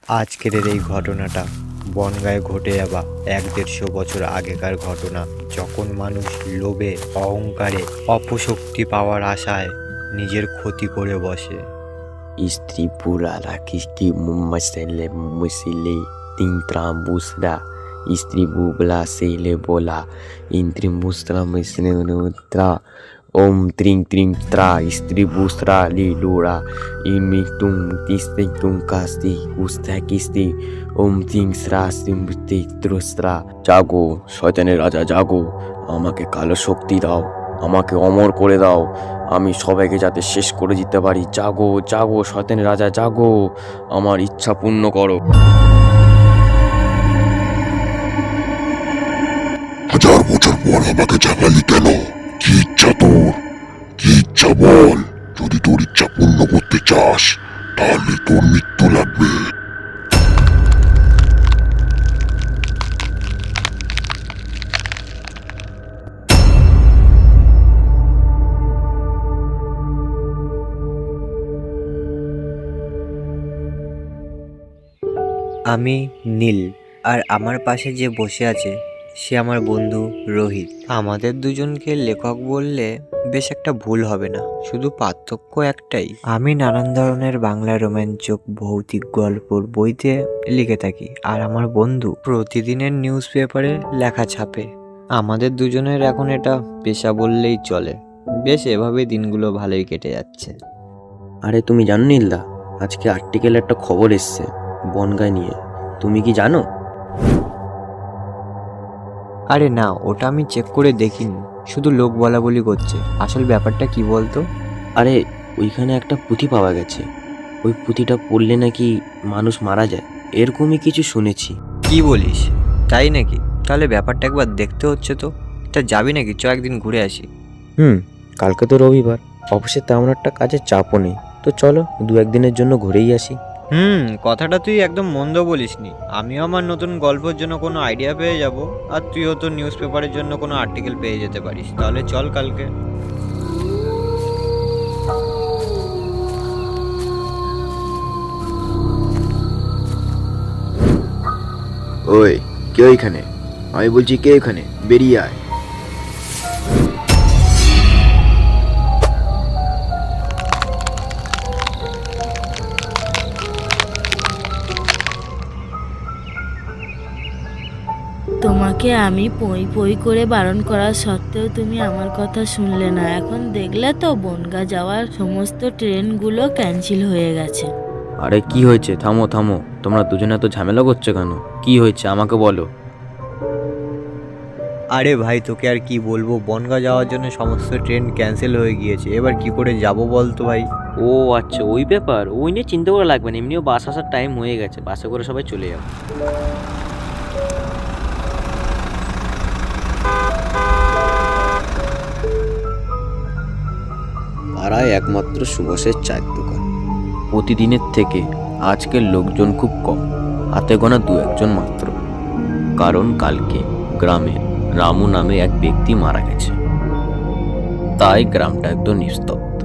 আজকের এই ঘটনাটা বনগাঁয়ে ঘটে যাওয়া ১-১৫০ বছর আগেকার ঘটনা, যখন মানুষ লোভে, অহংকারে, অপশক্তি পাওয়ার আশায় নিজের ক্ষতি করে বসে। Istri pura la kishki mumasele musile tintra busra istri bubla sele bola intri mustra misle nutra om tring tring tra istri busra li lura imi tum tisti tum kasti usta kisti om ting sra simti trustra জাগো শয়তানের রাজা জাগো, আমাকে কালো শক্তি দাও, আমাকে অমর করে দাও, আমি সবাইকে যাতে শেষ করে দিতে পারি। জাগো জাগো শয়তানের রাজা জাগো, আমার ইচ্ছা পূর্ণ করো। ১০০০ বছর পর আমাকে জাগালি কেন? কি ইচ্ছা তোর? কি ইচ্ছা বল। যদি তোর ইচ্ছা পূর্ণ করতে চাস তাহলে তোর মৃত্যু লাগবে। আমি নীল, আর আমার পাশে যে বসে আছে সে আমার বন্ধু রোহিত। আমাদের দুজনকে লেখক বললে বেশ একটা ভুল হবে না, শুধু পার্থক্য একটাই, আমি নানান ধরনের বাংলা রোমাঞ্চক ভৌতিক গল্পর বইতে লিখে থাকি, আর আমার বন্ধু প্রতিদিনের নিউজ পেপারে লেখা ছাপে। আমাদের দুজনের এখন এটা পেশা বললেই চলে। বেশ এভাবে দিনগুলো ভালোই কেটে যাচ্ছে। আরে তুমি জানো নীলদা, আজকে আর্টিকেলে একটা খবর এসছে বনগাঁ নিয়ে, তুমি কি জানো? আরে না, ওটা আমি চেক করে দেখিনি, শুধু লোক বলা বলি করছে। আসল ব্যাপারটা কি বলতো? আরে ওইখানে একটা পুঁথি পাওয়া গেছে, ওই পুঁথিটা পড়লে নাকি মানুষ মারা যায়, এরকমই কিছু শুনেছি। কি বলিস? তাই নাকি? তাহলে ব্যাপারটা একবার দেখতে হচ্ছে তো। এটা যাবি নাকি? চ একদিন ঘুরে আসি। কালকে তো রবিবার, অফিসে তেমন একটা কাজের চাপও নেই, তো চলো ২-১ দিনের জন্য ঘুরেই আসি। কথাটা তুই একদম মন্দ বলিসনি। আমিও আমার নতুন গল্পের জন্য কোনো আইডিয়া পেয়ে যাব, আর তুইও তো নিউজ পেপারের জন্য কোনো আর্টিকেল পেয়ে যেতে পারিস। তাহলে চল কালকে। ওই, কে ওইখানে? আমি বলছি কে ওইখানে, বেরিয়ে আয়। তোমাকে আমি পই পই করে বারণ করা সত্ত্বেও তুমি আমার কথা শুনলে না। এখন দেখলে তো বনগাঁ যাওয়ার সমস্ত ট্রেনগুলো ক্যান্সেল হয়ে গেছে। আরে কি হয়েছে? থামো থামো, তোমরা দুজনে এত ঝামেলা করছো কেন? কি হয়েছে আমাকে বলো। আরে ভাই, তোকে আর কি বলবো, বনগাঁ যাওয়ার জন্য সমস্ত ট্রেন ক্যান্সেল হয়ে গিয়েছে। এবার কি করে যাব বল তো ভাই। ও আচ্ছা, ওই ব্যাপার। ওই নিয়ে চিন্তা করা লাগবে না, এমনিও বাস আসার টাইম হয়ে গেছে, বাসে করে সবাই চলে যাবে। পাড়ায় একমাত্র সুভাষের চায়ের দোকান। প্রতিদিনের থেকে আজকের লোকজন খুব কম, হাতে গোনা ২-১ জন মাত্র। কারণ কালকে গ্রামের রামু নামে এক ব্যক্তি মারা গেছে, তাই গ্রামটা একদম নিস্তব্ধ।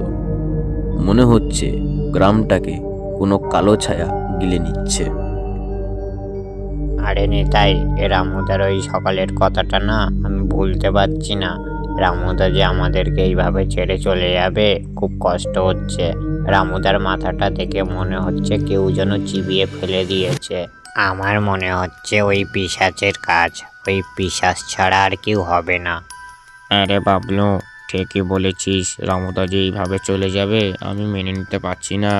মনে হচ্ছে গ্রামটাকে কোনো কালো ছায়া গিলে নিচ্ছে। আরে নিতাই, এ রামুদার ওই সকালের কথাটা না আমি ভুলতে পারছি না। রামুদা যে আমাদেরকে এইভাবে ছেড়ে চলে যাবে, খুব কষ্ট হচ্ছে। রামুদার মাথাটা দেখে মনে হচ্ছে কেউ যেন চিবিয়ে ফেলে দিয়েছে। আমার মনে হচ্ছে ওই পিশাচের কাজ, ওই পিশাচ ছাড়া আর কেউ হবে না। আরে বাবলু, ঠিকই বলেছিস, রামুদা যে এইভাবে চলে যাবে আমি মেনে নিতে পারছি না।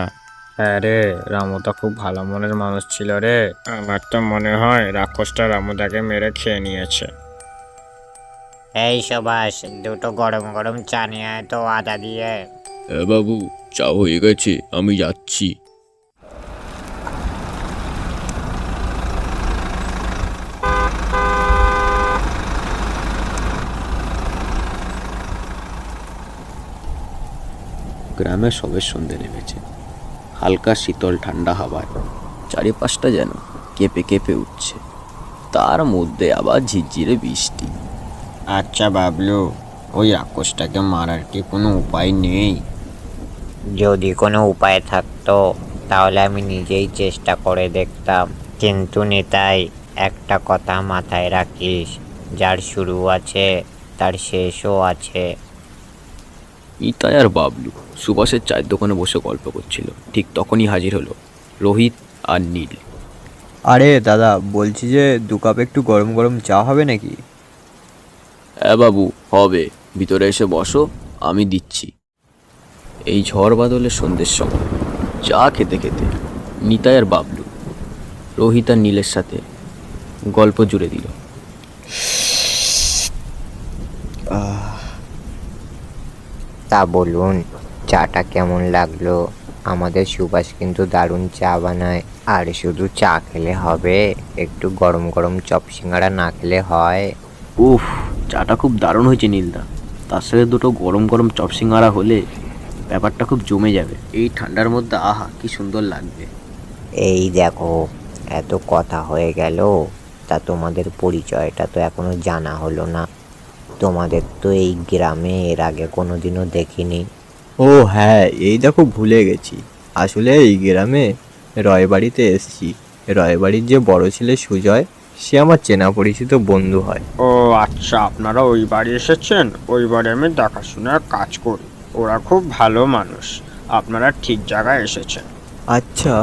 হ্যাঁ রে, রামুদা খুব ভালো মনের মানুষ ছিল রে। আমার তো মনে হয় রাক্ষসটা রামুদাকে মেরে খেয়ে নিয়েছে। এই সুভাষ, দুটো গরম গরম চা নিয়ে আয় তো, আদা দিয়ে। হ্যাঁ বাবু, চা হয়ে গেছে, আমি যাচ্ছি। গ্রামে সবে সন্ধে নেমেছে, হালকা শীতল ঠান্ডা হাওয়ায় চারিপাশটা যেন কেঁপে কেঁপে উঠছে, তার মধ্যে আবার ঝিরঝিরে বৃষ্টি। আচ্ছা বাবলু, ওই রাক্ষসটাকে মারার কি কোনো উপায় নেই? যদি কোনো উপায় থাকতো তাহলে আমি নিজেই চেষ্টা করে দেখতাম। কিন্তু নিতাই, একটা কথা মাথায় রাখিস, যার শুরু আছে তার শেষও আছে। নিতাই আর বাবলু সুভাষের চায়ের দোকানে বসে গল্প করছিল। ঠিক তখনই হাজির হলো রোহিত আর নীল। আরে দাদা, বলছি যে 2 কাপ একটু গরম গরম চা হবে নাকি? হ্যাঁ বাবু, হবে। ভিতরে এসে বসো, আমি দিচ্ছি। এই ঝড় বাদলের সন্ধ্যের সময় চা খেতে খেতে নিতাই আর বাবলু রোহিত আর নীলের সাথে গল্প জুড়ে দিল। তা বলুন, চাটা কেমন লাগলো? আমাদের সুভাষ কিন্তু দারুণ চা বানায়। আর শুধু চা খেলে হবে, একটু গরম গরম চপ সিঙ্গাড়া না খেলে হয়? উফ, চাটা খুব দারুণ হয়েছে নীলদা। তার সাথে দুটো গরম গরম চপ সিঙ্গারা হলে ব্যাপারটা খুব জমে যাবে। এই ঠান্ডার মধ্যে আহা কি সুন্দর লাগবে। এই দেখো, এত কথা হয়ে গেল, তা তোমাদের পরিচয়টা তো এখনো জানা হলো না। তোমাদের তো এই গ্রামে এর আগে কোনোদিনও দেখিনি। ও হ্যাঁ, এই দেখো ভুলে গেছি। আসলে এই গ্রামে রয়বাড়িতে এসেছি। রয়বাড়ির যে বড় ছেলে সুজয়, সে আমার চেনা পরিচিত বন্ধু হয়। ও আচ্ছা, আপনারা ওই বাড়ি এসেছেন? ওই বাড়ি আমি দেখাশোনার কাজ করি। ওরা খুব ভালো মানুষ। আপনারা ঠিক জায়গায় এসেছেন। আচ্ছা,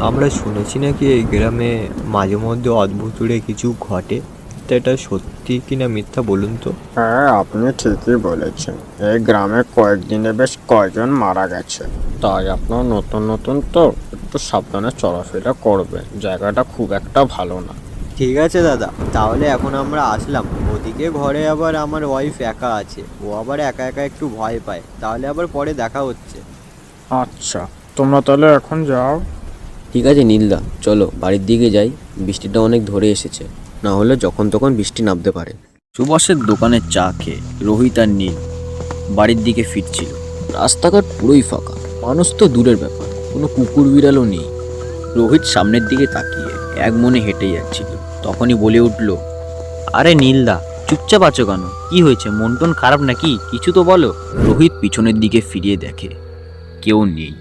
আমরা শুনেছি নাকি এই গ্রামে মাঝে মধ্যে অদ্ভুতুড়ে কিছু ঘটে, তা এটা সত্যি কিনা মিথ্যা বলুন তো? হ্যাঁ, আপনি ঠিকই বলেছেন। এই গ্রামে কয়েকদিনে বেশ কয়েকজন মারা গেছে। তাই আপনার নতুন নতুন তো একটু সাবধানে চলাফেরা করবেন। জায়গাটা খুব একটা ভালো না। ঠিক আছে দাদা, তাহলে এখন আমরা আসলাম। ওদিকে ঘরে আবার আমার ওয়াইফ একা আছে, ও আবার একা একা একটু ভয় পায়। তাহলে আবার পরে দেখা হচ্ছে। আচ্ছা, তোমরা তাহলে এখন যাও। ঠিক আছে নীলদা, চলো বাড়ির দিকে যাই। বৃষ্টিটা অনেক ধরে এসেছে, না হলে যখন তখন বৃষ্টি নামতে পারে। সুভাষের দোকানে চা খেয়ে রোহিত আর নীল বাড়ির দিকে ফিরছিল। রাস্তাঘাট পুরোই ফাঁকা, মানুষ তো দূরের ব্যাপার, কোনো কুকুর বিড়ালও নেই। রোহিত সামনের দিকে তাকিয়ে এক মনে হেঁটে যাচ্ছিল। তখনই বলে উঠল, আরে নীলদা, চুপচাপ আছো কেন? কি হয়েছে? মন টন খারাপ নাকি? কিছু তো বলো। রোহিত পিছনের দিকে ফিরিয়ে দেখে কেউ নেই।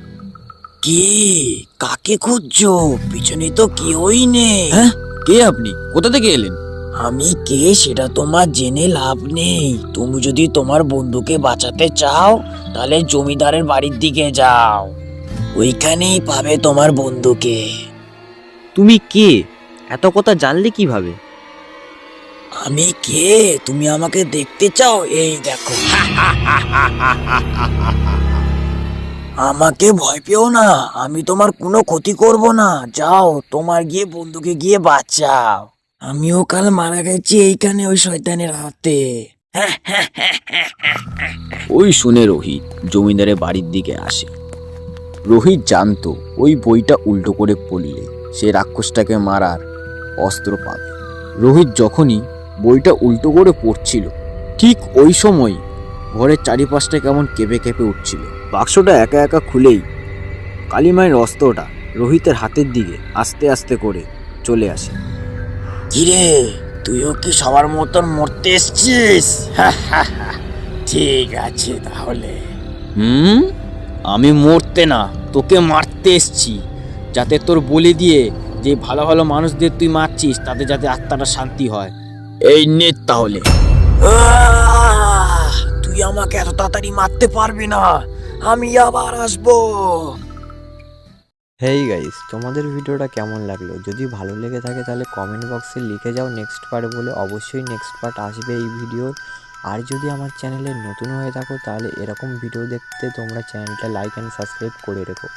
কে? কাকে খুঁজছো? পিছনে তো কেউই নেই। হ্যাঁ, কে আপনি? কোথা থেকে এলেন? আমি কে সেটা তোমার জেনে লাভ নেই। তুমি যদি তোমার বন্ধুকে বাঁচাতে চাও তাহলে জমিদারের বাড়ির দিকে যাও, ওইখানেই পাবে তোমার বন্ধুকে। তুমি কে? এত কথা জানলে কিভাবে? আমি কে তুমি আমাকে দেখতে চাও? এই দেখো। আমাকে ভয় পেও না, আমি তোমার কোনো ক্ষতি করব না। যাও, তোমার গিয়ে বন্ধুকে গিয়ে বাঁচাও। আমিও কাল মারা গেছি এইখানে ওই শয়তানের হাতে। ওই শুনে রোহিত জমিদারের বাড়ির দিকে আসে। রোহিত জানতো ওই বইটা উল্টো করে পড়লে সে রাক্ষসটাকে মারার অস্ত্র পাবে। রোহিত যখনই বইটা উল্টো করে পড়ছিল, ঠিক ওই সময় ঘরের চারিপাশটা কেমন কেঁপে কেঁপে উঠছিল। বাক্সটা একা একা খুলেই কালিমায়ের অস্ত্রটা রোহিতের হাতের দিকে আস্তে আস্তে করে চলে আসে। কিরে, তুইও কি সবার মতন মরতে এসছিস? ঠিক আছে তাহলে। আমি মরতে না, তোকে মারতে এসছি, যাতে তোর বলে দিয়ে যে ভালো ভালো মানুষদের তুই মারছিস তাতে যাতে আত্মাটা শান্তি হয়। এই নে তাহলে। তুই আমাকে এত তাড়াতাড়ি মারতে পারবি না, আমি আবার আসবো। হেই গাইস, তোমাদের ভিডিওটা কেমন লাগলো? যদি ভালো লেগে থাকে তাহলে কমেন্ট বক্সে লিখে যাও নেক্সট পার্ট বলে। অবশ্যই নেক্সট পার্ট আসবে এই ভিডিওর। আর যদি আমার চ্যানেলে নতুন হয়ে থাকো তাহলে এরকম ভিডিও দেখতে তোমরা চ্যানেলটা লাইক অ্যান্ড সাবস্ক্রাইব করে রেখো।